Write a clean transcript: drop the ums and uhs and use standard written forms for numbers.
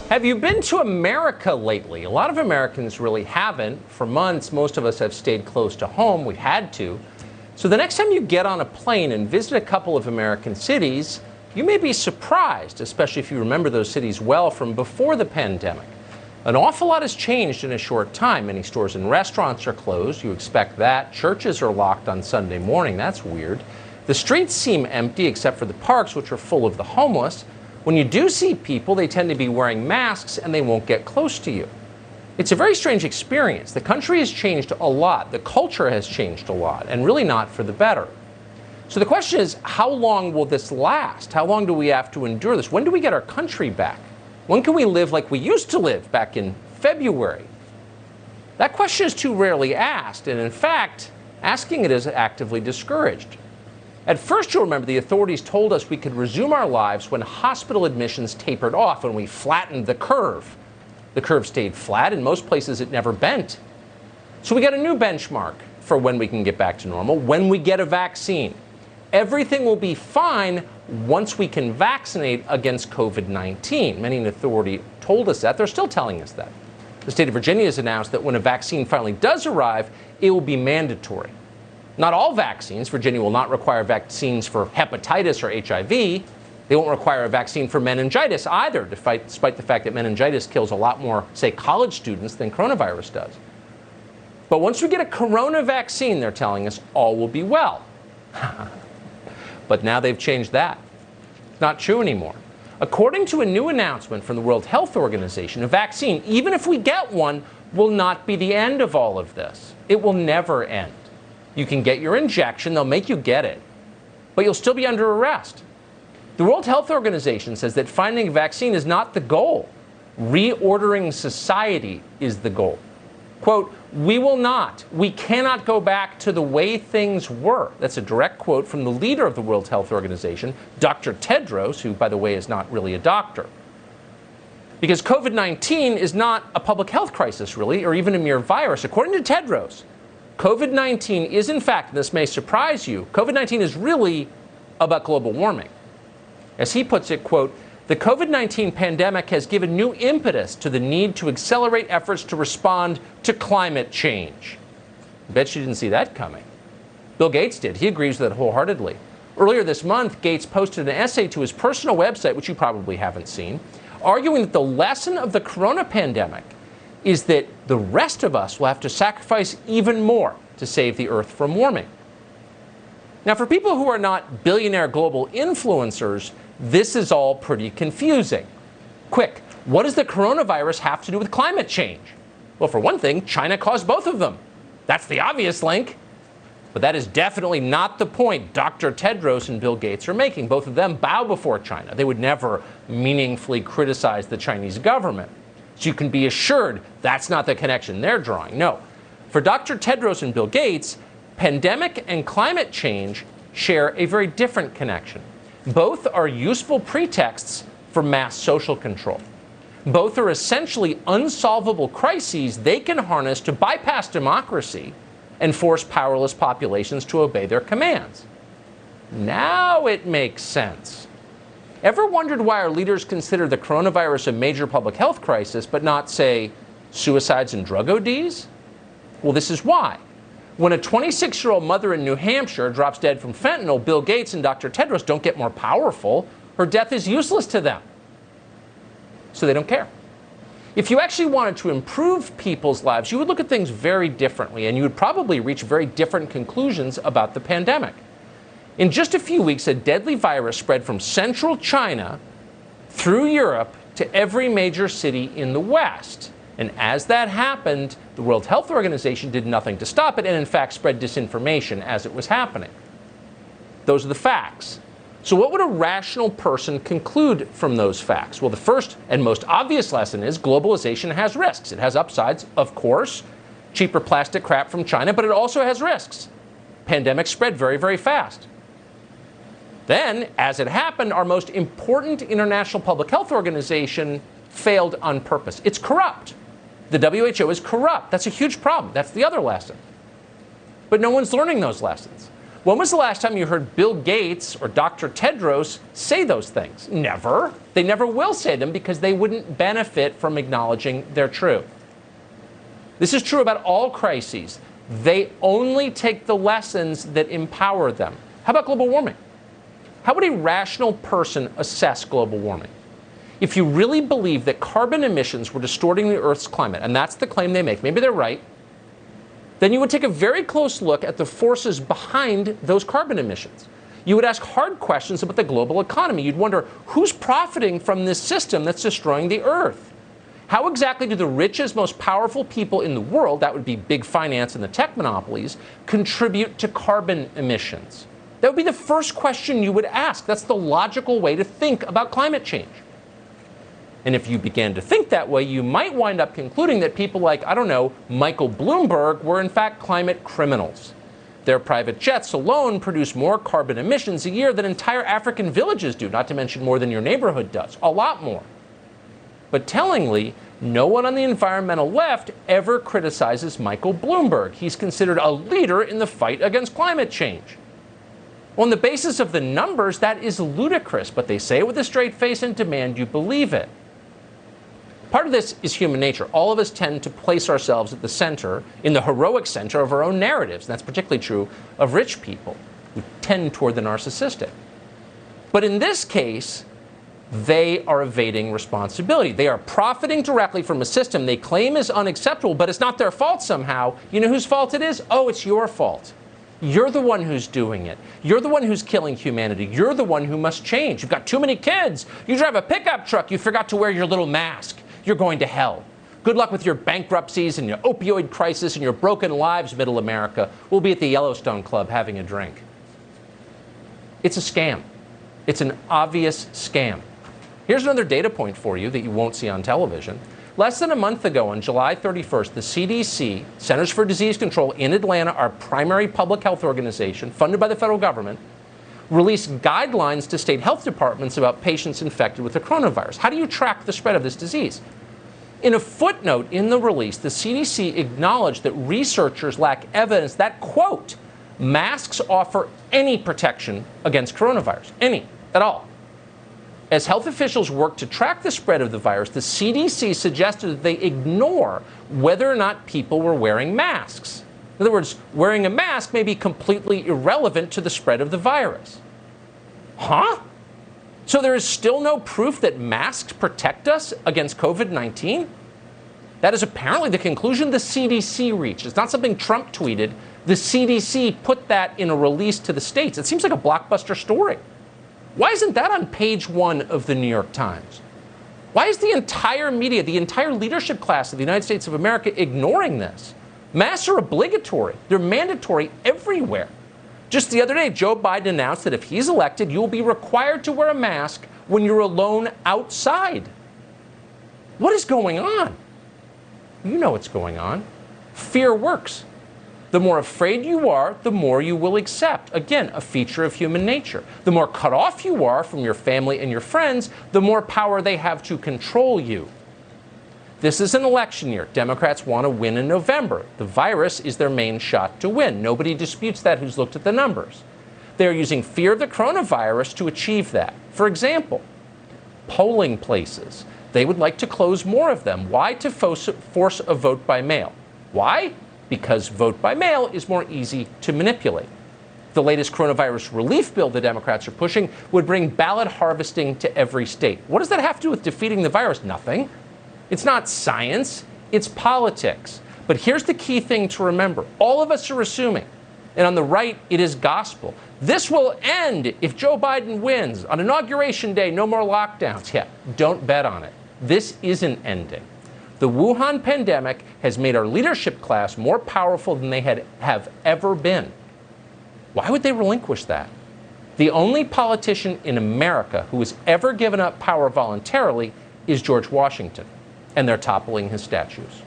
Have you been to America lately? A lot of Americans really haven't. For months, most of us have stayed close to home. We've had to. So the next time you get on a plane and visit a couple of American cities, you may be surprised, especially if you remember those cities well from before the pandemic. An awful lot has changed in a short time. Many stores and restaurants are closed. You expect that. Churches are locked on Sunday morning. That's weird. The streets seem empty except for the parks, which are full of the homeless. When you do see people, they tend to be wearing masks and they won't get close to you. It's a very strange experience. The country has changed a lot. The culture has changed a lot, and really not for the better. So the question is, how long will this last? How long do we have to endure this? When do we get our country back? When can we live like we used to live back in February? That question is too rarely asked, and in fact, asking it is actively discouraged. At first, you'll remember the authorities told us we could resume our lives when hospital admissions tapered off, when we flattened the curve. The curve stayed flat. In most places, it never bent. So we got a new benchmark for when we can get back to normal, when we get a vaccine. Everything will be fine once we can vaccinate against COVID-19. Many in authority told us that. They're still telling us that. The state of Virginia has announced that when a vaccine finally does arrive, it will be mandatory. Not all vaccines. Virginia will not require vaccines for hepatitis or HIV. They won't require a vaccine for meningitis either, despite the fact that meningitis kills a lot more, say, college students than coronavirus does. But once we get a corona vaccine, they're telling us, all will be well. But now they've changed that. It's not true anymore. According to a new announcement from the World Health Organization, a vaccine, even if we get one, will not be the end of all of this. It will never end. You can get your injection, they'll make you get it, but you'll still be under arrest. The World Health Organization says that finding a vaccine is not the goal. Reordering society is the goal. Quote, we cannot go back to the way things were. That's a direct quote from the leader of the World Health Organization, Dr. Tedros, who, by the way, is not really a doctor. Because COVID-19 is not a public health crisis, really, or even a mere virus. According to Tedros, COVID-19 is, in fact, and this may surprise you, COVID-19 is really about global warming. As he puts it, quote, the COVID-19 pandemic has given new impetus to the need to accelerate efforts to respond to climate change. I bet you didn't see that coming. Bill Gates did. He agrees with that wholeheartedly. Earlier this month, Gates posted an essay to his personal website, which you probably haven't seen, arguing that the lesson of the corona pandemic is that the rest of us will have to sacrifice even more to save the Earth from warming. Now, for people who are not billionaire global influencers, this is all pretty confusing. Quick, what does the coronavirus have to do with climate change? Well, for one thing, China caused both of them. That's the obvious link. But that is definitely not the point Dr. Tedros and Bill Gates are making. Both of them bow before China. They would never meaningfully criticize the Chinese government. So you can be assured that's not the connection they're drawing. No. For Dr. Tedros and Bill Gates, pandemic and climate change share a very different connection. Both are useful pretexts for mass social control. Both are essentially unsolvable crises they can harness to bypass democracy and force powerless populations to obey their commands. Now it makes sense. Ever wondered why our leaders consider the coronavirus a major public health crisis, but not, say, suicides and drug ODs? Well, this is why. When a 26-year-old mother in New Hampshire drops dead from fentanyl, Bill Gates and Dr. Tedros don't get more powerful. Her death is useless to them. So they don't care. If you actually wanted to improve people's lives, you would look at things very differently, and you would probably reach very different conclusions about the pandemic. In just a few weeks, a deadly virus spread from central China through Europe to every major city in the West. And as that happened, the World Health Organization did nothing to stop it and, in fact, spread disinformation as it was happening. Those are the facts. So what would a rational person conclude from those facts? Well, the first and most obvious lesson is globalization has risks. It has upsides, of course, cheaper plastic crap from China, but it also has risks. Pandemics spread very, very fast. Then, as it happened, our most important international public health organization failed on purpose. It's corrupt. The WHO is corrupt. That's a huge problem. That's the other lesson. But no one's learning those lessons. When was the last time you heard Bill Gates or Dr. Tedros say those things? Never. They never will say them because they wouldn't benefit from acknowledging their truth. This is true about all crises. They only take the lessons that empower them. How about global warming? How would a rational person assess global warming? If you really believe that carbon emissions were distorting the Earth's climate, and that's the claim they make, maybe they're right, then you would take a very close look at the forces behind those carbon emissions. You would ask hard questions about the global economy. You'd wonder, who's profiting from this system that's destroying the Earth? How exactly do the richest, most powerful people in the world, that would be big finance and the tech monopolies, contribute to carbon emissions? That would be the first question you would ask. That's the logical way to think about climate change. And if you began to think that way, you might wind up concluding that people like, I don't know, Michael Bloomberg were in fact climate criminals. Their private jets alone produce more carbon emissions a year than entire African villages do, not to mention more than your neighborhood does, a lot more. But tellingly, no one on the environmental left ever criticizes Michael Bloomberg. He's considered a leader in the fight against climate change. On the basis of the numbers, that is ludicrous, but they say it with a straight face and demand you believe it. Part of this is human nature. All of us tend to place ourselves at the center, in the heroic center of our own narratives. And that's particularly true of rich people who tend toward the narcissistic. But in this case, they are evading responsibility. They are profiting directly from a system they claim is unacceptable, but it's not their fault somehow. You know whose fault it is? Oh, it's your fault. You're the one who's doing it. You're the one who's killing humanity. You're the one who must change. You've got too many kids. You drive a pickup truck. You forgot to wear your little mask. You're going to hell. Good luck with your bankruptcies and your opioid crisis and your broken lives, Middle America. We'll be at the Yellowstone Club having a drink. It's a scam. It's an obvious scam. Here's another data point for you that you won't see on television. Less than a month ago, on July 31st, the CDC, Centers for Disease Control in Atlanta, our primary public health organization, funded by the federal government, released guidelines to state health departments about patients infected with the coronavirus. How do you track the spread of this disease? In a footnote in the release, the CDC acknowledged that researchers lack evidence that, quote, masks offer any protection against coronavirus, any, at all. As health officials work to track the spread of the virus, the CDC suggested that they ignore whether or not people were wearing masks. In other words, wearing a mask may be completely irrelevant to the spread of the virus. Huh? So there is still no proof that masks protect us against COVID-19? That is apparently the conclusion the CDC reached. It's not something Trump tweeted. The CDC put that in a release to the states. It seems like a blockbuster story. Why isn't that on page 1 of the New York Times? Why is the entire media, the entire leadership class of the United States of America ignoring this? Masks are obligatory. They're mandatory everywhere. Just the other day, Joe Biden announced that if he's elected, you'll be required to wear a mask when you're alone outside. What is going on? You know what's going on. Fear works. The more afraid you are, the more you will accept. Again, a feature of human nature. The more cut off you are from your family and your friends, the more power they have to control you. This is an election year. Democrats want to win in November. The virus is their main shot to win. Nobody disputes that who's looked at the numbers. They're using fear of the coronavirus to achieve that. For example, polling places. They would like to close more of them. Why? To force a vote by mail. Why? Because vote by mail is more easy to manipulate. The latest coronavirus relief bill the Democrats are pushing would bring ballot harvesting to every state. What does that have to do with defeating the virus? Nothing. It's not science, it's politics. But here's the key thing to remember. All of us are assuming, and on the right, it is gospel. This will end if Joe Biden wins. On Inauguration Day, no more lockdowns. Yeah, don't bet on it. This isn't ending. The Wuhan pandemic has made our leadership class more powerful than they have ever been. Why would they relinquish that? The only politician in America who has ever given up power voluntarily is George Washington, and they're toppling his statues.